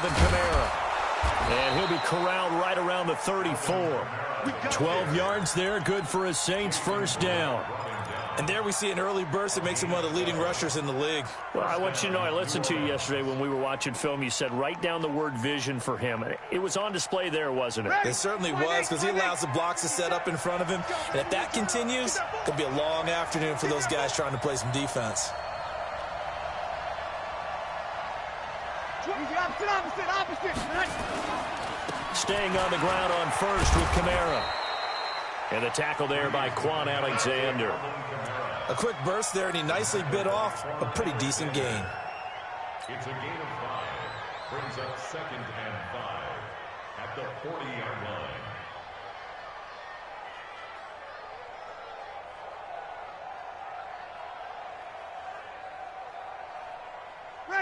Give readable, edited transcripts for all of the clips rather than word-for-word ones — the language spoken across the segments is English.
Alvin Kamara. And he'll be corralled right around the 34. 12 yards there, good for a Saints first down. And there we see an early burst that makes him one of the leading rushers in the league. Well, I want you to know, I listened to you yesterday when we were watching film. You said write down the word vision for him. It was on display there, wasn't it? It certainly was, because he allows the blocks to set up in front of him. And if that continues, it could be a long afternoon for those guys trying to play some defense. Staying on the ground on first with Kamara. And the tackle there by Quan Alexander. A quick burst there, and he nicely bit off a pretty decent gain. It's a gain of 5. Brings up 2nd and 5 at the 40-yard line.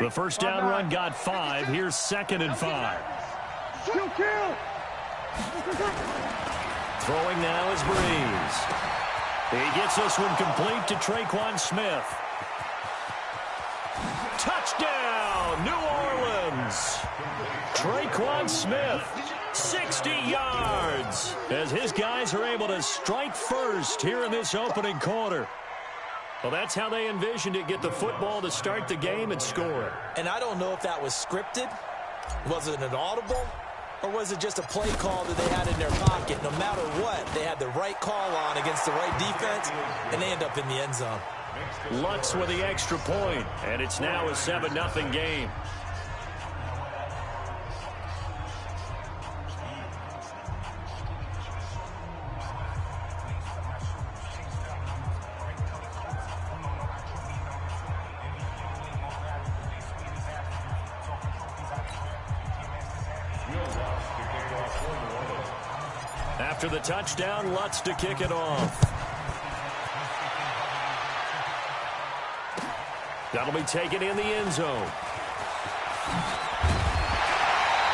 The first down run got 5. Here's 2nd and 5. Throwing now is Breeze. He gets this one complete to Traquan Smith. Touchdown, New Orleans. Traquan Smith, 60 yards, as his guys are able to strike first here in this opening quarter. Well, that's how they envisioned it, get the football to start the game and score. And I don't know if that was scripted. Was it an audible? Or was it just a play call that they had in their pocket? No matter what, they had the right call on against the right defense, and they end up in the end zone. Lutz with the extra point, and it's now a 7-0 game. After the touchdown, Lutz to kick it off. That'll be taken in the end zone.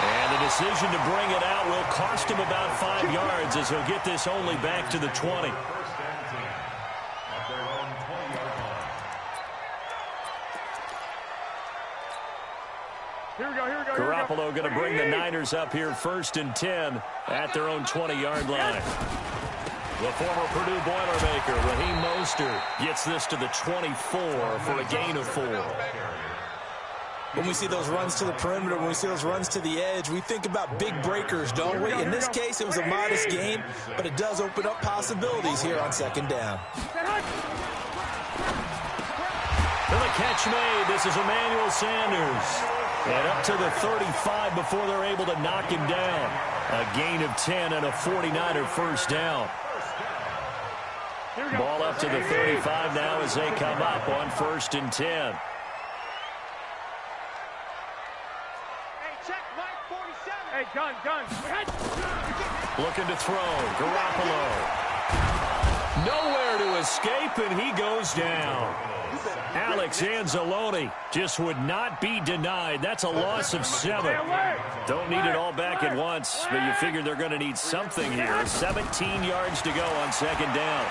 And the decision to bring it out will cost him about 5 yards, as he'll get this only back to the 20. Garoppolo going to bring the Niners up here 1st and 10 at their own 20-yard line. The former Purdue Boilermaker, Raheem Mostert, gets this to the 24 for a gain of 4. When we see those runs to the perimeter, when we see those runs to the edge, we think about big breakers, don't we? In this case, it was a modest gain, but it does open up possibilities here on 2nd down. And the catch made. This is Emmanuel Sanders. And up to the 35 before they're able to knock him down. A gain of 10 and a 49er first down. Ball up to the 35 now as they come up on 1st and 10. Hey, gun. Looking to throw. Garoppolo. Nowhere to escape, and he goes down. Alex Anzalone just would not be denied. That's a loss of 7. Don't need it all back at once, but you figure they're going to need something here. 17 yards to go on 2nd down.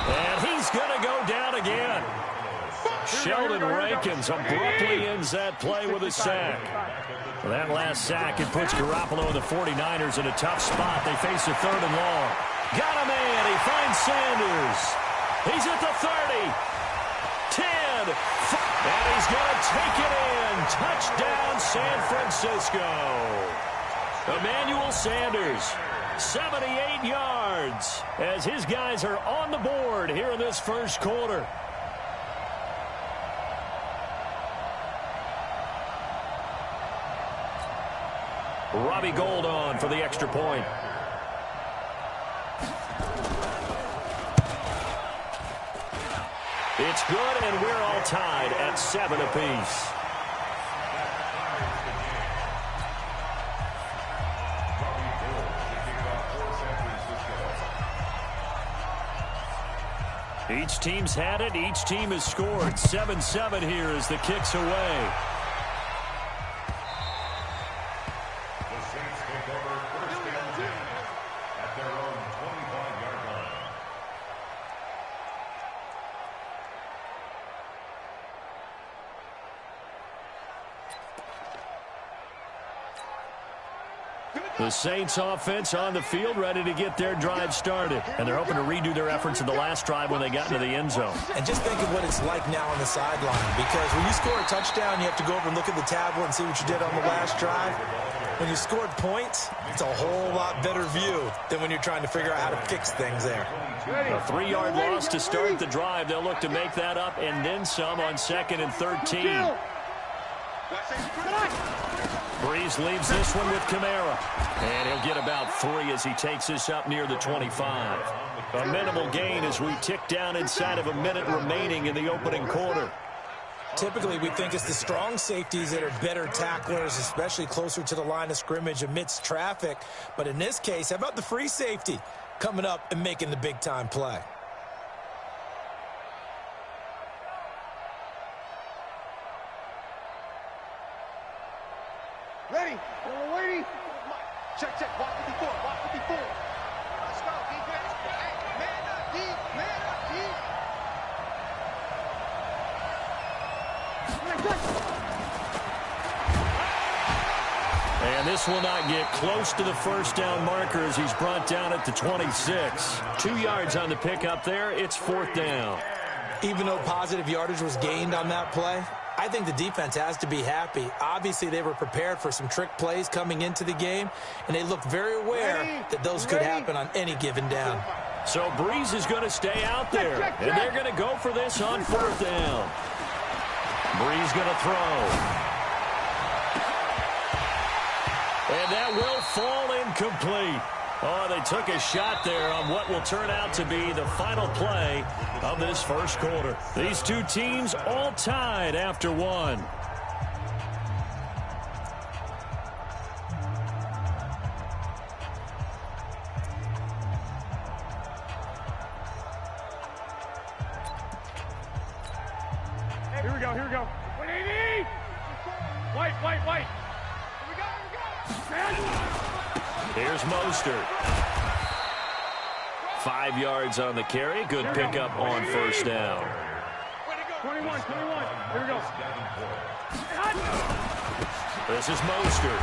And he's going to go down again. Sheldon Rankins abruptly ends that play with a sack. Well, that last sack, it puts Garoppolo and the 49ers in a tough spot. They face a 3rd and long. Got a man. He finds Sanders. He's at the 30. 10, and he's going to take it in. Touchdown, San Francisco. Emmanuel Sanders, 78 yards, as his guys are on the board here in this first quarter. Robbie Gould on for the extra point. It's good, and we're all tied at 7 apiece. Each team's had it. Each team has scored. 7-7 here as the kick's away. The Saints take over 1st and 10 at their own 25-yard line. The Saints offense on the field, ready to get their drive started. And they're hoping to redo their efforts in the last drive when they got into the end zone. And just think of what it's like now on the sideline. Because when you score a touchdown, you have to go over and look at the tablet and see what you did on the last drive. When you scored points, it's a whole lot better view than when you're trying to figure out how to fix things there. A 3-yard loss to start the drive. They'll look to make that up and then some on 2nd and 13. Breeze leaves this one with Kamara. And he'll get about 3 as he takes this up near the 25. A minimal gain as we tick down inside of a minute remaining in the opening quarter. Typically, we think it's the strong safeties that are better tacklers, especially closer to the line of scrimmage amidst traffic. But in this case, how about the free safety coming up and making the big-time play? Ready. We're waiting. Check. Watch 54. Watch 54. Let's go, defense. Hey, man up, deep. Man up, deep. And this will not get close to the first down marker as he's brought down at the 26. 2 yards on the pickup there. It's 4th down. Even though positive yardage was gained on that play, I think the defense has to be happy. Obviously, they were prepared for some trick plays coming into the game, and they looked very aware that those could happen on any given down. So Breeze is going to stay out there, and they're going to go for this on 4th down. Breeze going to throw. And that will fall incomplete. Oh, they took a shot there on what will turn out to be the final play of this first quarter. These two teams all tied after one. Here we go. 180. White. Here we go. Here's Mostert. 5 yards on the carry. Good pickup on first down. 21. Here we go. This is Mostert.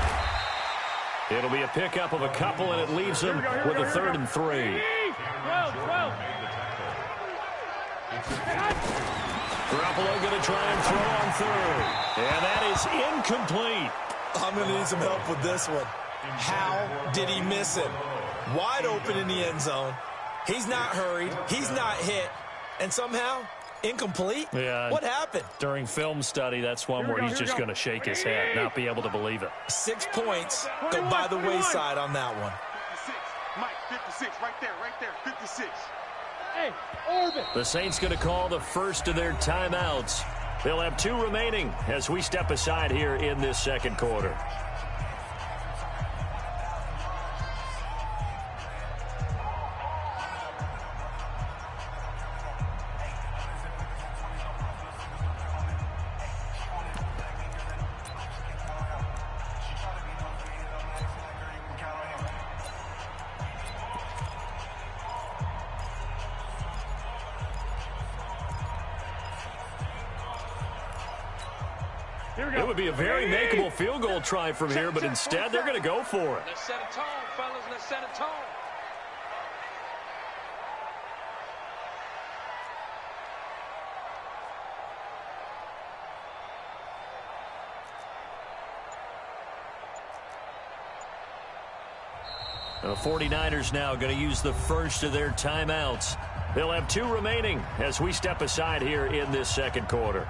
It'll be a pickup of a couple, and it leaves him with a 3rd and 3. 12. Garoppolo going to try and throw on 3rd. And that is incomplete. I'm going to need some help with this one. How did he miss it? Wide open in the end zone. He's not hurried. He's not hit. And somehow, incomplete? Yeah. What happened? During film study, that's one where he's just going to shake his head, not be able to believe it. 6 points go by the wayside on that one. 56. Mike, 56. Right there. 56. Hey, Orbit. The Saints going to call the first of their timeouts. They'll have 2 remaining as we step aside here in this second quarter. It would be a very makeable field goal try from here, but instead they're going to go for it. Let's set a tone, fellas. Let's set a tone. The 49ers now going to use the first of their timeouts. They'll have 2 remaining as we step aside here in this second quarter.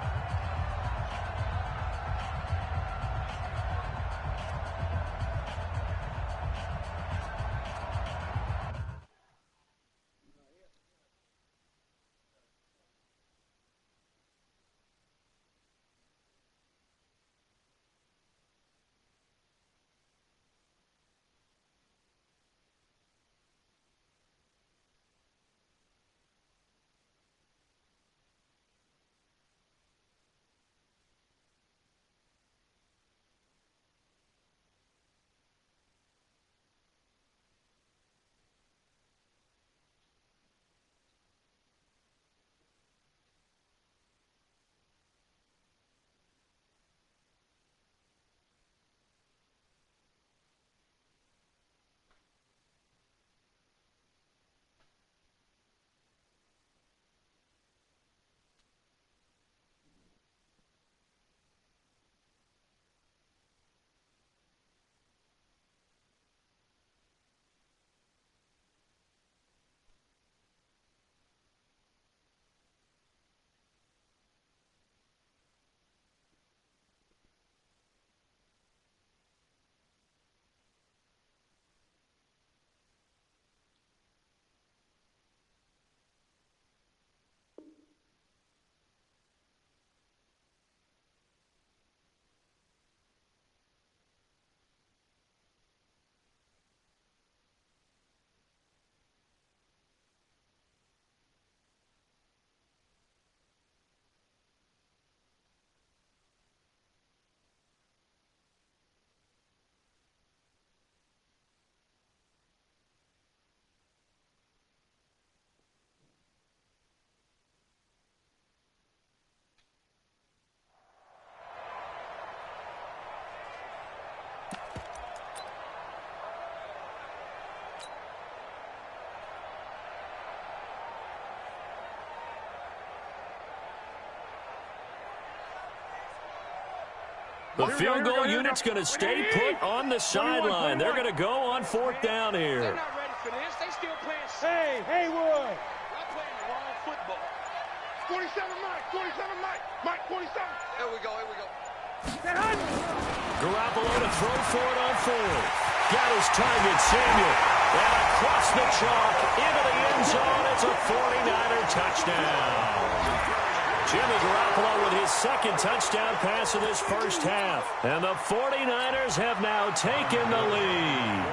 The field goal unit's going to stay put on the sideline. They're going to go on 4th down here. They're not ready for this. They still playing. Hey, Haywood. Y'all playing the wrong football. 47, Mike. 47, Mike. Mike, 47. Here we go. Here we go. Garoppolo to throw for it on 4th. Got his target, Samuel. And across the chalk into the end zone. It's a 49er touchdown. Jimmy Garoppolo with his 2nd touchdown pass of this first half. And the 49ers have now taken the lead.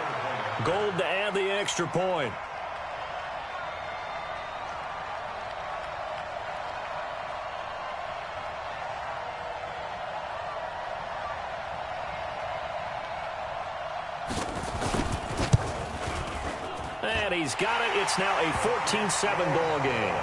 Gold to add the extra point. And he's got it. It's now a 14-7 ball game.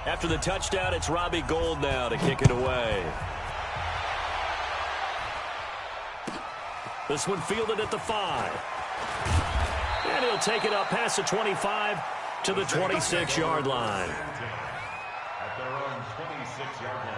After the touchdown, it's Robbie Gould now to kick it away. This one fielded at the 5. And he'll take it up past the 25 to the 26-yard line. At their own 26-yard line.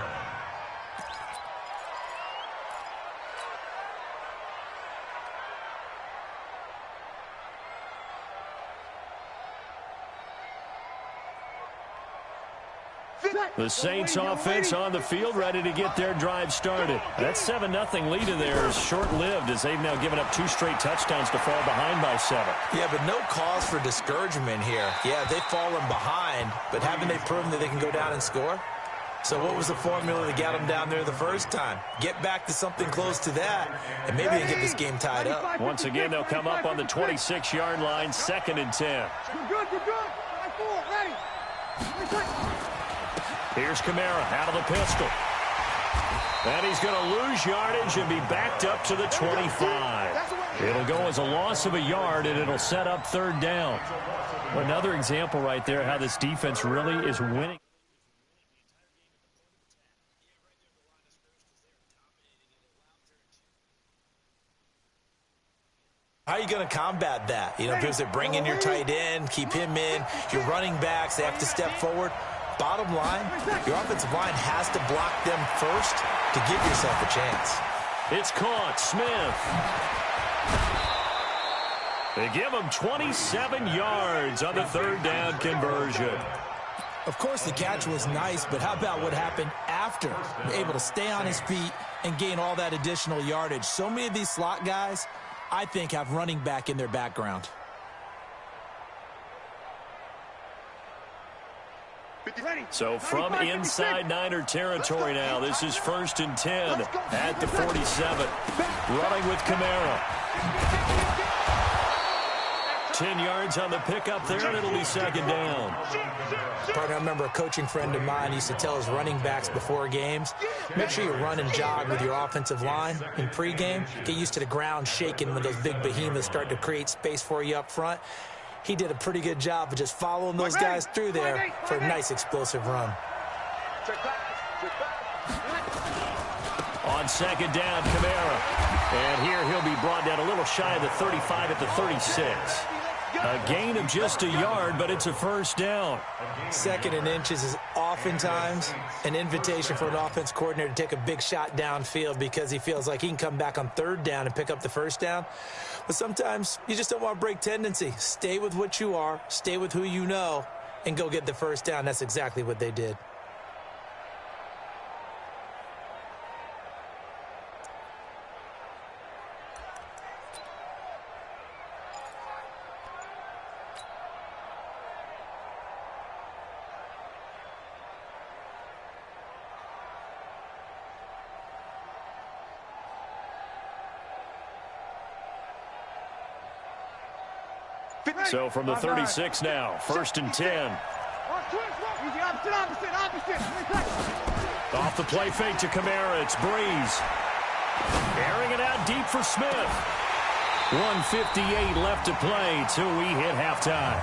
The Saints offense on the field, ready to get their drive started. That 7-0 lead of theirs is short-lived as they've now given up 2 straight touchdowns to fall behind by 7. Yeah, but no cause for discouragement here. Yeah, they've fallen behind, but haven't they proven that they can go down and score? So what was the formula that got them down there the first time? Get back to something close to that, and maybe they get this game tied up. Once again, they'll come up on the 26-yard line, 2nd and 10. You're good. 4, ready. Here's Kamara out of the pistol. And he's going to lose yardage and be backed up to the 25. It'll go as a loss of a yard, and it'll set up 3rd down. Another example right there how this defense really is winning. How are you going to combat that? You know, because they're bringing your tight end, keep him in. Your running backs, they have to step forward. Bottom line, your offensive line has to block them first to give yourself a chance. It's caught. Smith. They give him 27 yards on the 3rd down conversion. Of course, the catch was nice, but how about what happened after? Able to stay on his feet and gain all that additional yardage. So many of these slot guys, I think, have running back in their background. So from inside Niner territory now, this is 1st and 10 at the 47. Running with Kamara. 10 yards on the pickup there, and it'll be 2nd down. Partner, I remember a coaching friend of mine used to tell his running backs before games, make sure you run and jog with your offensive line in pregame. Get used to the ground shaking when those big behemoths start to create space for you up front. He did a pretty good job of just following those guys through there for a nice explosive run. On 2nd down, Kamara. And here he'll be brought down a little shy of the 35 at the 36. A gain of just a yard, but it's a 1st down. 2nd and inches is oftentimes an invitation for an offense coordinator to take a big shot downfield because he feels like he can come back on 3rd down and pick up the 1st down. But sometimes you just don't want to break tendency. Stay with what you are, stay with who you know, and go get the 1st down. That's exactly what they did. So from the 36 now, 1st and 10. Opposite. Off the play fake to Kamara, it's Breeze. Airing it out deep for Smith. 1:58 left to play till we hit halftime.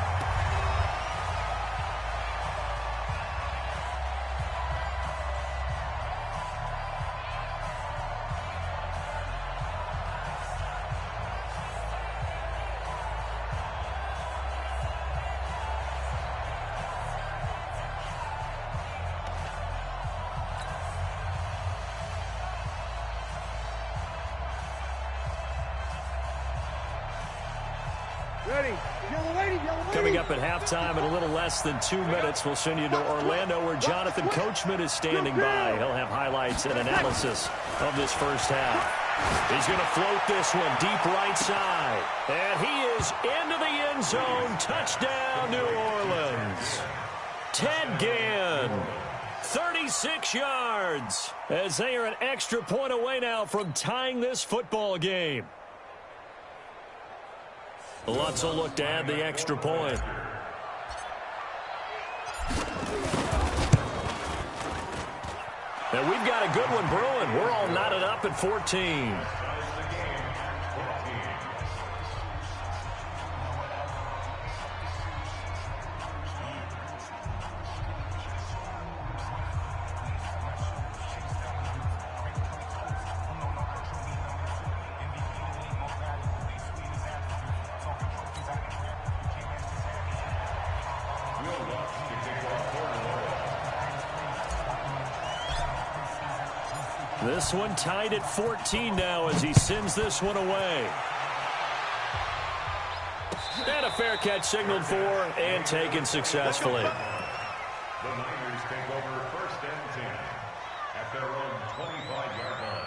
Coming up at halftime in a little less than 2 minutes, we'll send you to Orlando where Jonathan Coachman is standing by. He'll have highlights and analysis of this first half. He's going to float this one deep right side. And he is into the end zone. Touchdown, New Orleans. Ted Ginn, 36 yards, as they are an extra point away now from tying this football game. Lutz will look to add the extra point. And we've got a good one brewing. We're all knotted up at 14. This one tied at 14 now as he sends this one away. And a fair catch signaled for and taken successfully. The Niners take over 1st and 10 at their own 25-yard line.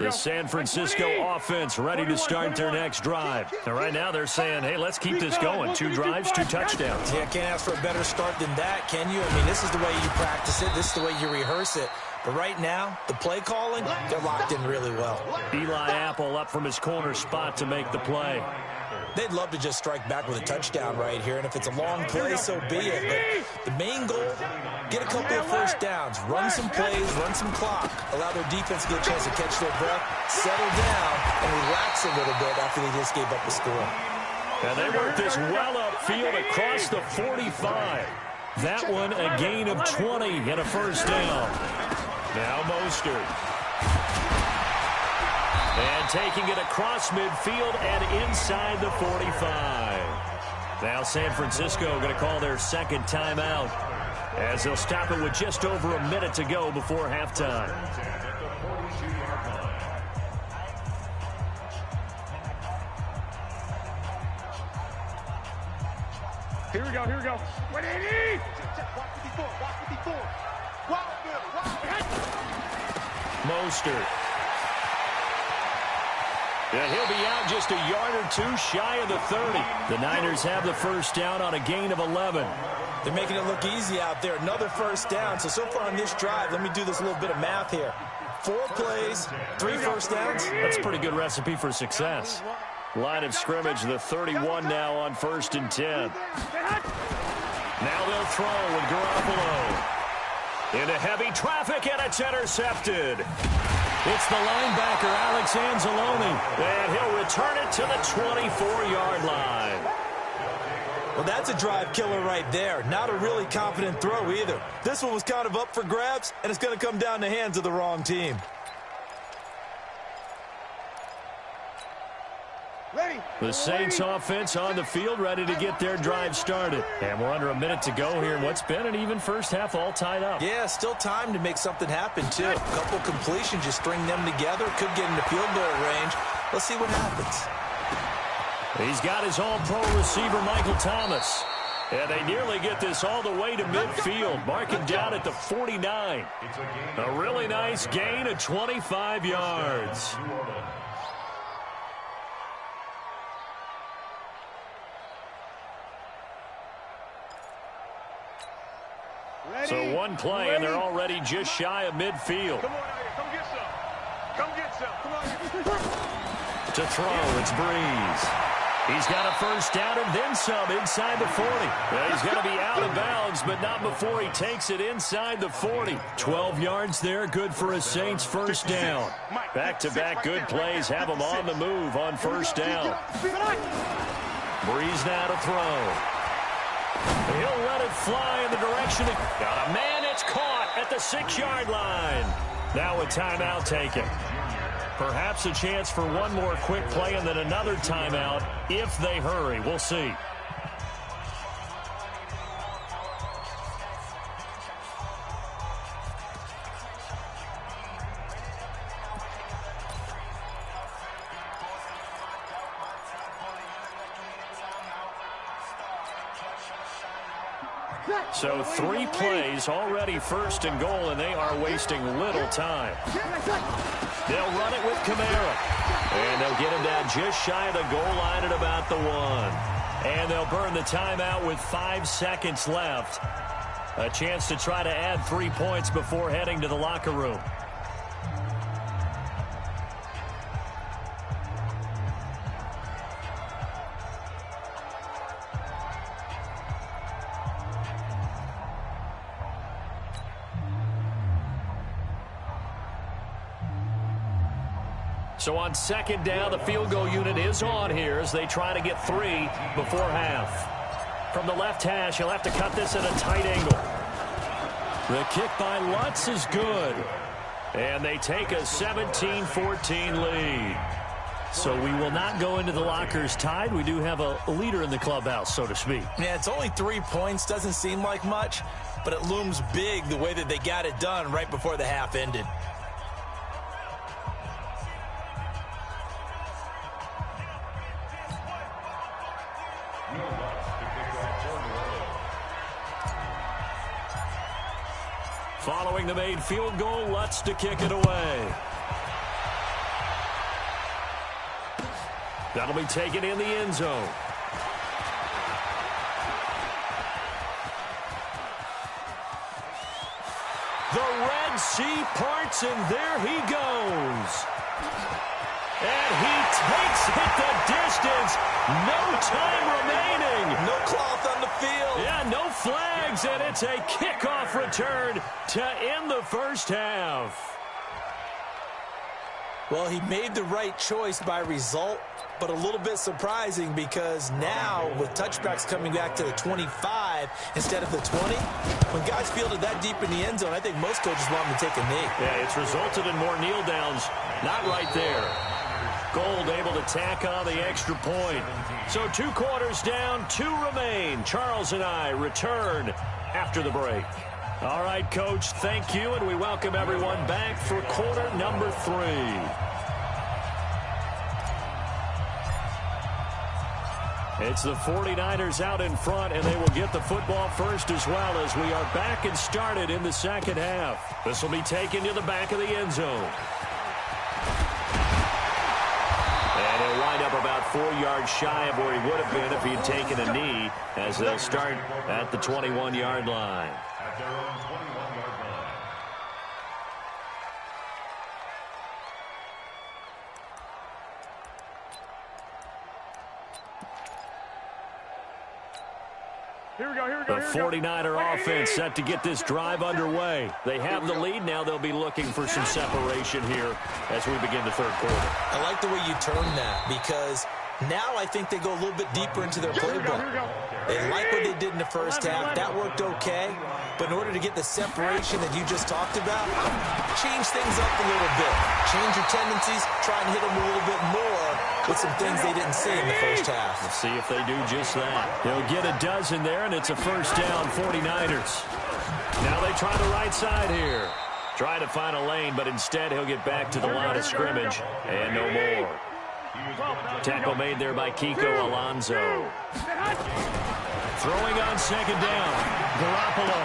The San Francisco offense ready to start their next drive. And right now they're saying, hey, let's keep this going. 2 drives, 2 touchdowns. Yeah, can't ask for a better start than that, can you? I mean, this is the way you practice it. This is the way you rehearse it. But right now, the play calling, they're locked in really well. Eli Apple up from his corner spot to make the play. They'd love to just strike back with a touchdown right here, and if it's a long play, so be it. But the main goal, get a couple of first downs, run some plays, run some clock, allow their defense to get a chance to catch their breath, settle down, and relax a little bit after they just gave up the score. And they work this well upfield across the 45. That one a gain of 20 and a first down. Now Mostert. And taking it across midfield and inside the 45. Now San Francisco going to call their second timeout as they'll stop it with just over a minute to go before halftime. Here we go. 180! Watch 54. Mostert. And he'll be out just a yard or 2 shy of the 30. The Niners have the first down on a gain of 11. They're making it look easy out there. Another first down. So far on this drive, let me do this little bit of math here. 4 plays, 3 first downs. That's a pretty good recipe for success. Line of scrimmage, the 31 now on 1st and 10. Now they'll throw with Garoppolo. Into heavy traffic, and it's intercepted. It's the linebacker, Alex Anzalone, and he'll return it to the 24-yard line. Well, that's a drive killer right there. Not a really confident throw either. This one was kind of up for grabs, and it's going to come down the hands of the wrong team. The Saints offense on the field ready to get their drive started. And we're under a minute to go here in what's been an even first half all tied up. Yeah, still time to make something happen, too. A couple completions, just string them together. Could get into field goal range. Let's see what happens. He's got his all-pro receiver, Michael Thomas. And they nearly get this all the way to midfield. Mark him down at the 49. A really nice gain of 25 yards. So one play, and they're already just shy of midfield. Come on out here. Come get some. Come get some. Come on here. To throw, it's Breeze. He's got a first down and then some inside the 40. Well, he's going to be out of bounds, but not before he takes it inside the 40. 12 yards there, good for a Saints first down. Back-to-back good plays have him on the move on first down. Breeze now to throw. He'll let it fly in the direction. Got a man, it's caught at the 6-yard line. Now a timeout taken. Perhaps a chance for one more quick play and then another timeout if they hurry. We'll see. So 3 plays already first and goal, and they are wasting little time. They'll run it with Kamara. And they'll get him down just shy of the goal line at about the 1. And they'll burn the timeout with 5 seconds left. A chance to try to add 3 points before heading to the locker room. So on second down, the field goal unit is on here as they try to get 3 before half. From the left hash, he'll have to cut this at a tight angle. The kick by Lutz is good. And they take a 17-14 lead. So we will not go into the lockers tied. We do have a leader in the clubhouse, so to speak. Yeah, it's only 3 points. Doesn't seem like much, but it looms big the way that they got it done right before the half ended. Following the made field goal, Lutz to kick it away. That'll be taken in the end zone. The Red Sea parts, and there he goes. And he takes it the distance. No time remaining. No cloth on the field. Yeah, no flags, and it's a kickoff return to end the first half. Well, he made the right choice by result, but a little bit surprising because now with touchbacks coming back to the 25 instead of the 20, when guys fielded that deep in the end zone, I think most coaches want them to take a knee. Yeah, it's resulted in more kneel downs. Not right there. Gold able to tack on the extra point. So 2 quarters down, 2 remain. Charles and I return after the break. All right, Coach, thank you, and we welcome everyone back for quarter number 3. It's the 49ers out in front, and they will get the football first as well as we are back and started in the second half. This will be taken to the back of the end zone. And he'll wind up about 4 yards shy of where he would have been if he had taken a knee, as they'll start at the 21-yard line. At their own 21-yard line. Here we go, here we go, The 49er offense set to get this drive underway. They have the lead. Now they'll be looking for some separation here as we begin the third quarter. I like the way you turn that because now I think they go a little bit deeper into their playbook. They like what they did in the first half. That worked okay. But in order to get the separation that you just talked about, change things up a little bit. Change your tendencies. Try and hit them a little bit more with some things they didn't see in the first half. We'll see if they do just that. They'll get a dozen there, and it's a first down, 49ers. Now they try the right side here. Try to find a lane, but instead he'll get back to the line of scrimmage. And no more. Tackle made there by Kiko Alonso. Throwing on second down. Garoppolo.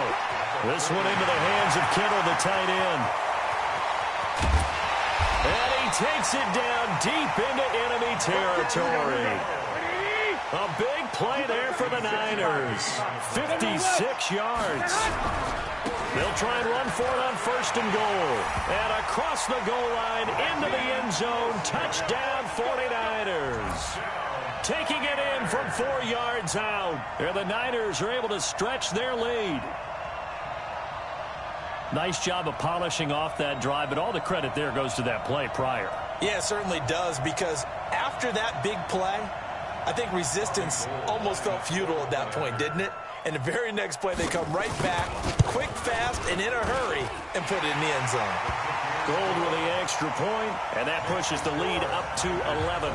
This one into the hands of Kittle, the tight end. And he takes it down deep into enemy territory. A big play there for the Niners. 56 yards. They'll try and run for it on 1st and goal. And across the goal line into the end zone. Touchdown 49ers. Taking it in from 4 yards out. And the Niners are able to stretch their lead. Nice job of polishing off that drive, but all the credit there goes to that play prior. Yeah, it certainly does, because after that big play, I think resistance almost felt futile at that point, didn't it? And the very next play, they come right back, quick, fast, and in a hurry, and put it in the end zone. Gold with the extra point, and that pushes the lead up to 11.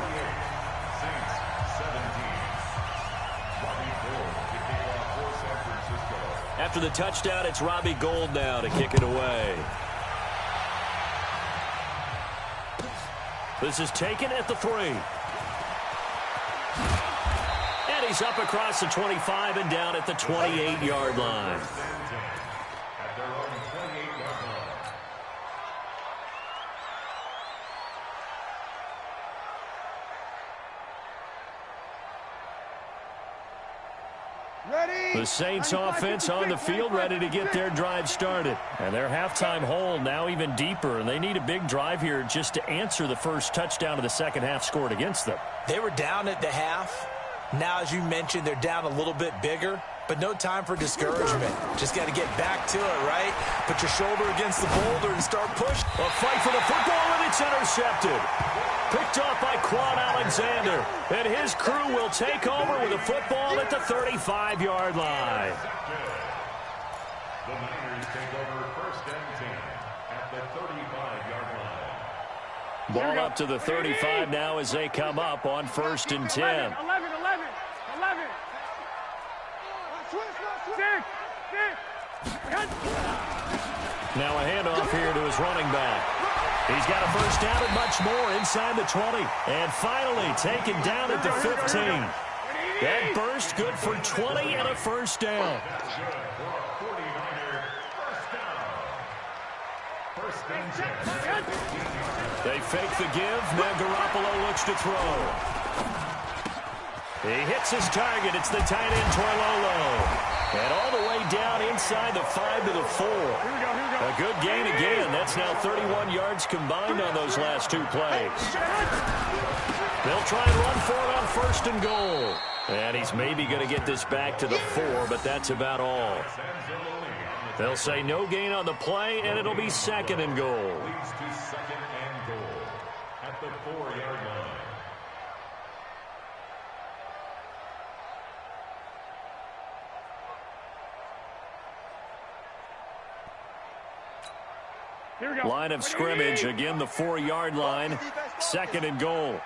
After the touchdown, it's Robbie Gould now to kick it away. This is taken at the 3. And he's up across the 25 and down at the 28-yard line. At their own 28-yard line. Ready? The Saints offense on the field, ready to get their drive started. And their halftime hole now even deeper, and they need a big drive here just to answer the first touchdown of the second half scored against them. They were down at the half. Now, as you mentioned, they're down a little bit bigger, but no time for discouragement. Just got to get back to it, right? Put your shoulder against the boulder and start pushing. A fight for the football, and it's intercepted. Picked off by Quan Alexander. And his crew will take over with the football at the 35-yard line. The Niners take over 1st and 10 at the 35-yard line. Ball up to the 35 now as they come up on 1st and 10. 11. Now a handoff here to his running back. He's got a first down and much more inside the 20. And finally taken down at the 15. That burst good for 20 and a first down. They fake the give. Now Garoppolo looks to throw. He hits his target. It's the tight end Torlolo. And all the way down inside the 5 to the 4. A good gain again. That's now 31 yards combined on those last 2 plays. They'll try and run for it on 1st and goal. And he's maybe going to get this back to the 4, but that's about all. They'll say no gain on the play, and it'll be 2nd and goal. Leads to 2nd and goal at the 4-yard line. Line of scrimmage, again the 4-yard line, 2nd and goal.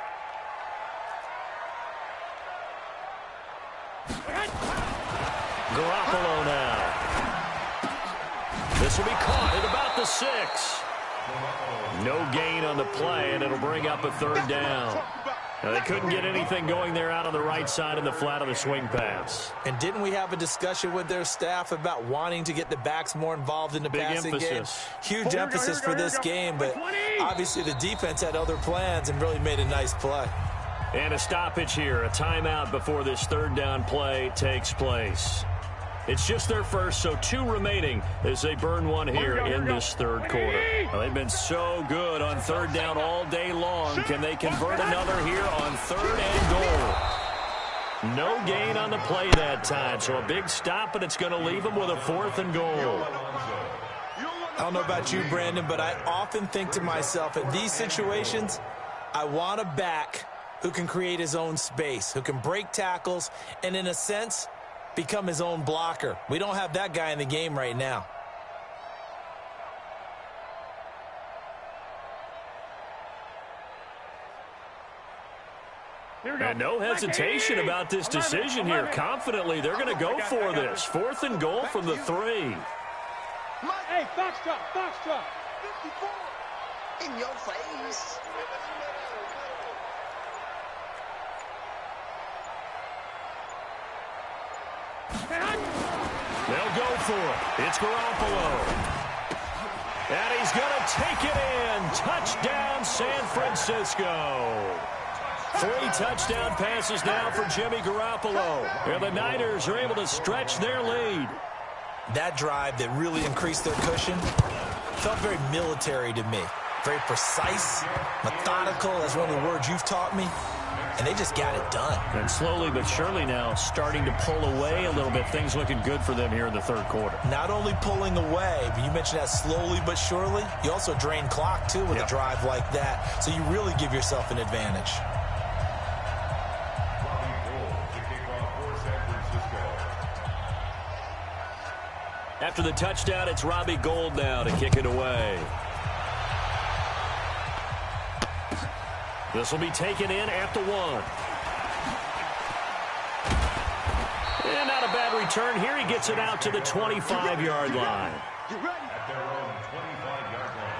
Garoppolo now. This will be caught at about the 6. No gain on the play, and it'll bring up a 3rd down. Now, they couldn't get anything going there out on the right side in the flat of the swing pass. And didn't we have a discussion with their staff about wanting to get the backs more involved in the passing game? Huge emphasis for this game, but obviously the defense had other plans and really made a nice play. And a stoppage here, a timeout before this 3rd down play takes place. It's just their first, so 2 remaining as they burn one here in this 3rd quarter. Well, they've been so good on 3rd down all day long. Can they convert another here on 3rd and goal? No gain on the play that time, so a big stop, and it's going to leave them with a 4th and goal. I don't know about you, Brandon, but I often think to myself, in these situations, I want a back who can create his own space, who can break tackles, and in a sense, become his own blocker. We don't have that guy in the game right now. And no hesitation about this decision here. Confidently, they're going to go for this. 4th and goal from the 3. Hey, Foxtrot. 54. In your face. They'll go for it. It's Garoppolo. And he's going to take it in. Touchdown, San Francisco. 3 touchdown passes now for Jimmy Garoppolo. And the Niners are able to stretch their lead. That drive that really increased their cushion felt very military to me. Very precise, methodical, that's one of the words you've taught me. And they just got it done. And slowly but surely now starting to pull away a little bit. Things looking good for them here in the third quarter. Not only pulling away, but you mentioned that slowly but surely. You also drain clock, too, with a drive like that. So you really give yourself an advantage. After the touchdown, it's Robbie Gould now to kick it away. This will be taken in at the 1. And not a bad return here. He gets it out to the 25-yard line. At their own 25-yard line.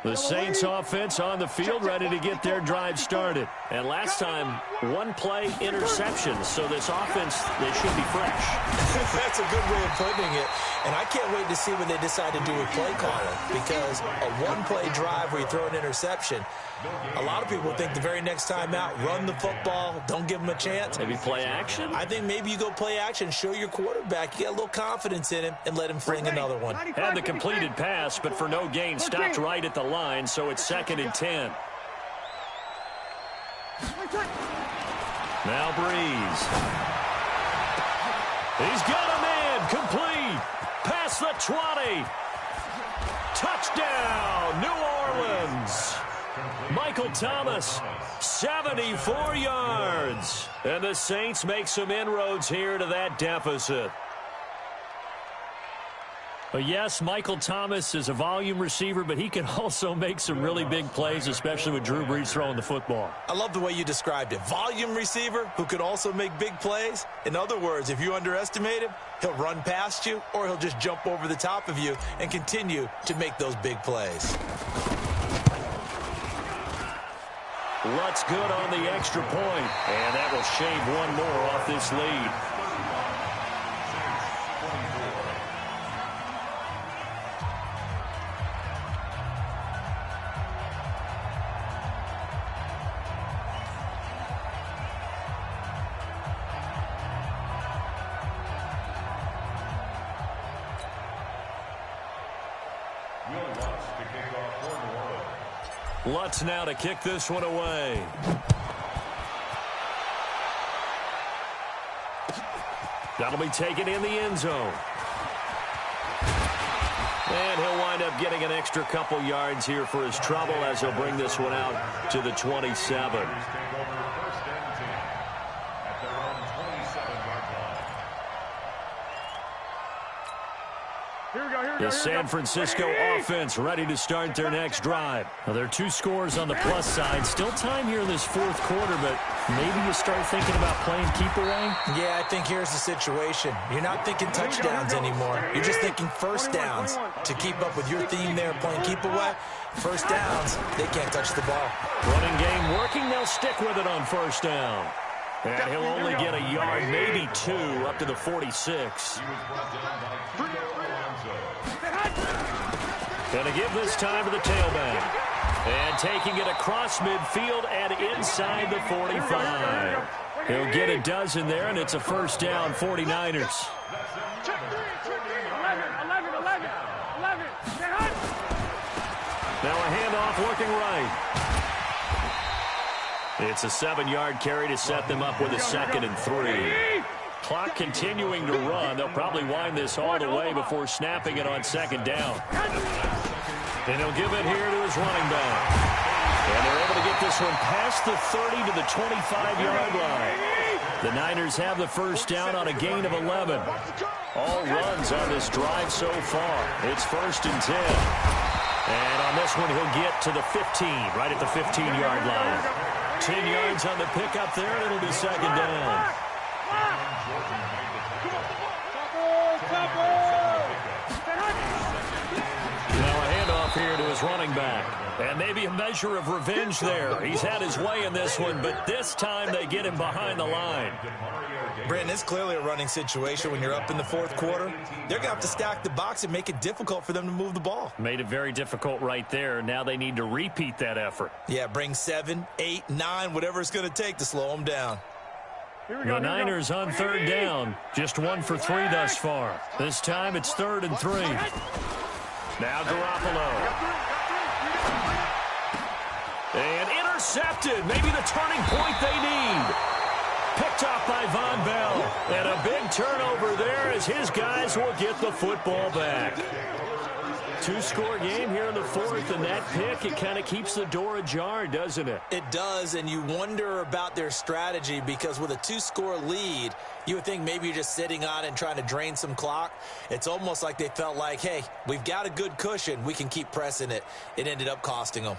The Saints offense on the field, ready to get their drive started. And last time, 1-play interception. So this offense, they should be fresh. That's a good way of putting it. And I can't wait to see what they decide to do with play calling. Because a 1-play drive where you throw an interception, a lot of people think the very next time out, run the football, don't give them a chance. Maybe play action? I think maybe you go play action, show your quarterback, you get a little confidence in him, and let him fling another one. Had the completed pass, but for no gain, stopped right at the line, so it's 2nd and 10. Now Breeze. He's got a man, complete, past the 20. Touchdown, New Orleans. Michael Thomas, 74 yards. And the Saints make some inroads here to that deficit. But yes, Michael Thomas is a volume receiver, but he can also make some really big plays, especially with Drew Brees throwing the football. I love the way you described it. Volume receiver who could also make big plays. In other words, if you underestimate him, he'll run past you or he'll just jump over the top of you and continue to make those big plays. Lutt's good on the extra point, and that will shave one more off this lead. Lutz now to kick this one away. That'll be taken in the end zone. And he'll wind up getting an extra couple yards here for his trouble as he'll bring this one out to the 27. The San Francisco offense ready to start their next drive. Well, there are 2 scores on the plus side. Still time here in this 4th quarter, but maybe you start thinking about playing keep away? Yeah, I think here's the situation. You're not thinking touchdowns anymore. You're just thinking first downs. To keep up with your theme there, playing keep away, first downs, they can't touch the ball. Running game working. They'll stick with it on first down. And he'll only get a yard, maybe 2, up to the 46. Going to give this time to the tailback. And taking it across midfield and inside the 45. He'll get a dozen there, and it's a first down, 49ers. Now a handoff looking right. It's a 7-yard carry to set them up with a 2nd and 3. Clock continuing to run. They'll probably wind this all the way before snapping it on 2nd down. And he'll give it here to his running back. And they're able to get this one past the 30 to the 25-yard line. The Niners have the first down on a gain of 11. All runs on this drive so far. It's 1st and 10. And on this one, he'll get to the 15, right at the 15-yard line. 10 yards on the pickup there, and it'll be 2nd down. Now a handoff here to his running back. And maybe a measure of revenge there. He's had his way in this one, but this time they get him behind the line. Brandon, it's clearly a running situation when you're up in the fourth quarter. They're going to have to stack the box and make it difficult for them to move the ball. Made it very difficult right there. Now they need to repeat that effort. Yeah, bring 7, 8, 9, whatever it's going to take to slow them down. The Niners on third down. Just 1 for 3 thus far. This time it's 3rd and 3. Now Garoppolo. And intercepted. Maybe the turning point they need. Picked off by Von Bell. And a big turnover there as his guys will get the football back. 2-score game here in the fourth, and that pick, it kind of keeps the door ajar, doesn't it? It does, and you wonder about their strategy because with a 2-score lead, you would think maybe you're just sitting on it and trying to drain some clock. It's almost like they felt like, hey, we've got a good cushion. We can keep pressing it. It ended up costing them.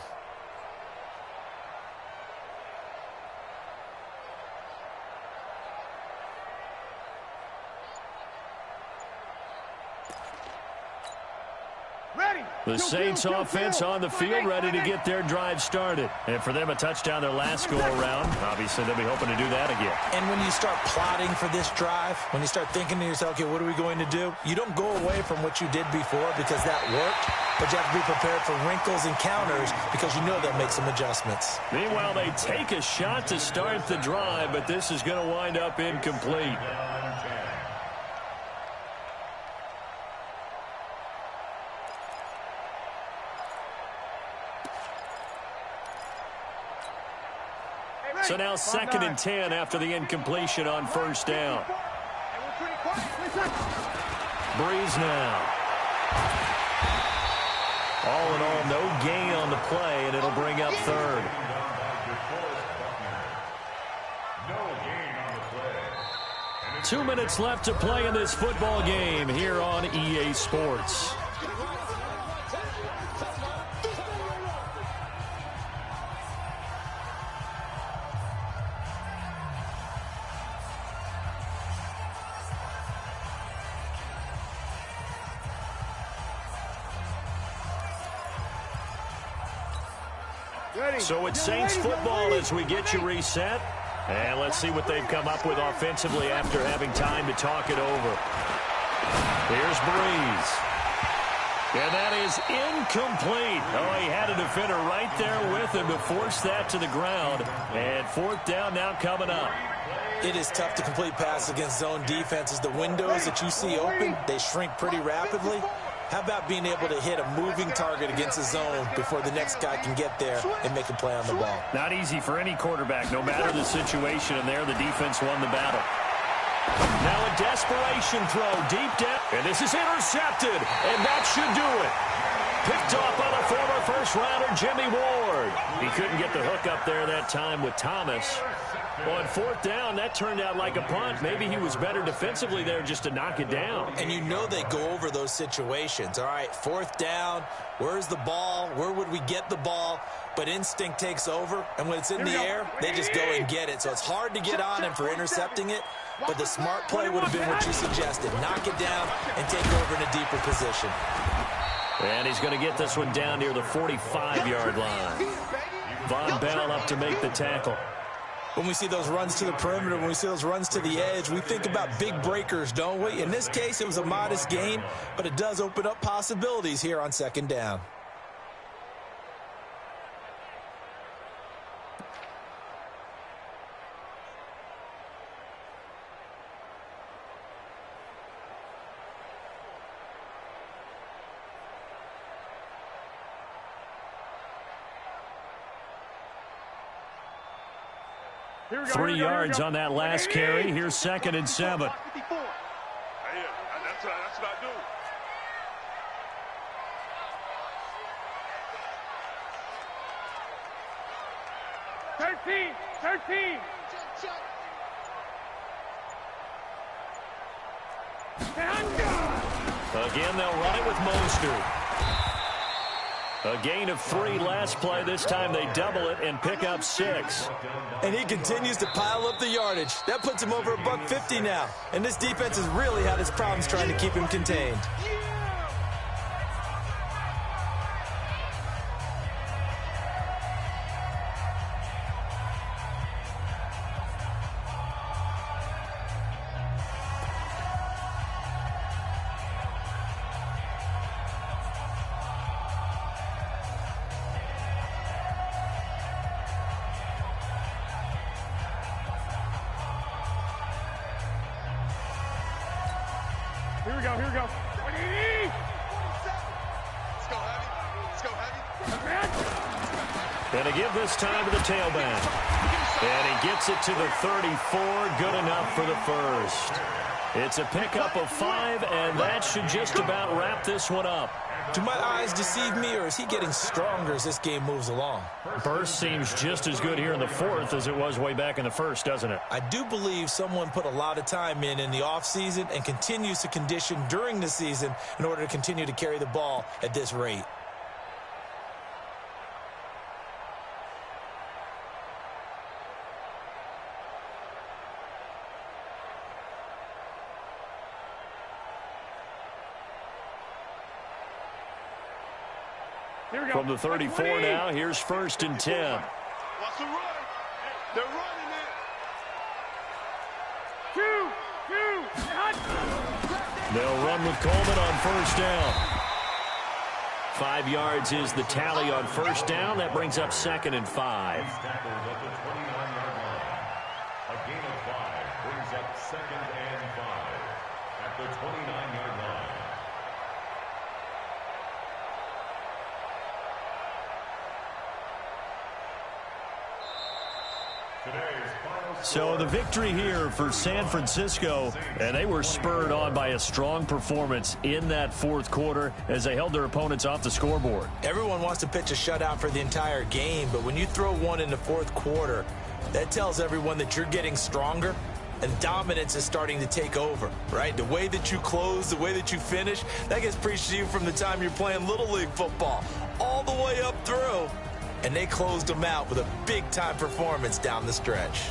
The Saints offense on the field, ready to get their drive started. And for them, a touchdown their last go-around. Obviously, they'll be hoping to do that again. And when you start plotting for this drive, when you start thinking to yourself, okay, what are we going to do? You don't go away from what you did before because that worked, but you have to be prepared for wrinkles and counters because you know they'll make some adjustments. Meanwhile, they take a shot to start the drive, but this is going to wind up incomplete. So now 2nd and 10 after the incompletion on first down. Breeze now. All in all, no gain on the play, and it'll bring up 3rd. 2 minutes left to play in this football game here on EA Sports. So it's Saints football as we get you reset. And let's see what they've come up with offensively after having time to talk it over. Here's Breeze. And that is incomplete. Oh, he had a defender right there with him to force that to the ground. And 4th down now coming up. It is tough to complete passes against zone defenses. The windows that you see open, they shrink pretty rapidly. How about being able to hit a moving target against a zone before the next guy can get there and make a play on the ball? Not easy for any quarterback, no matter the situation, and there the defense won the battle. Now a desperation throw deep down, and this is intercepted, and that should do it. Picked off by the former first-rounder Jimmy Ward. He couldn't get the hook up there that time with Thomas. On 4th down, that turned out like a punt. Maybe he was better defensively there just to knock it down. And you know they go over those situations. All right, 4th down, where's the ball? Where would we get the ball? But instinct takes over, and when it's in the air, they just go and get it. So it's hard to get on him for intercepting it, but the smart play would have been what you suggested. Knock it down and take over in a deeper position. And he's going to get this one down near the 45-yard line. Von Bell up to make the tackle. When we see those runs to the perimeter, when we see those runs to the edge, we think about big breakers, don't we? In this case, it was a modest gain, but it does open up possibilities here on 2nd down. Here we go, 3 yards on that last carry. Here's 2nd and 7. That's what I do. Thirteen. Again, they'll run it with Mostert. A gain of 3 last play. This time they double it and pick up 6. And he continues to pile up the yardage. That puts him over $150 now. And this defense has really had its problems trying to keep him contained. Here we go. Here we go. Let's go heavy. Let's go heavy. And to give this time to the tailback. And he gets it to the 34. Good enough for the first. It's a pickup of 5, and that should just about wrap this one up. Do my eyes deceive me, or is he getting stronger as this game moves along? Burst seems just as good here in the fourth as it was way back in the first, doesn't it? I do believe someone put a lot of time in the offseason and continues to condition during the season in order to continue to carry the ball at this rate. From the 34 now, here's 1st and 10. Watch the run. They're running it. 2. They'll run with Coleman on 1st down. 5 yards is the tally on 1st down. That brings up 2nd and 5. He's tackled at the 29-yard line. A gain of 5 brings up 2nd and 5 at the 29-yard line. So the victory here for San Francisco, and they were spurred on by a strong performance in that fourth quarter as they held their opponents off the scoreboard. Everyone wants to pitch a shutout for the entire game, but when you throw one in the fourth quarter, that tells everyone that you're getting stronger and dominance is starting to take over, right? The way that you close, the way that you finish, that gets preached to you from the time you're playing Little League football all the way up through. And they closed them out with a big-time performance down the stretch.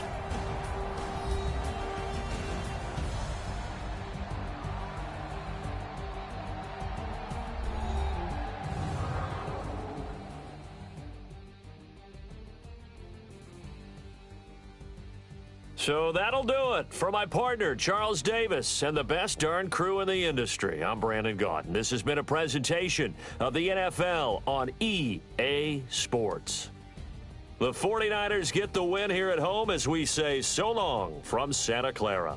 So that'll do it. For my partner, Charles Davis, and the best darn crew in the industry, I'm Brandon Gaudin. This has been a presentation of the NFL on EA Sports. The 49ers get the win here at home as we say so long from Santa Clara.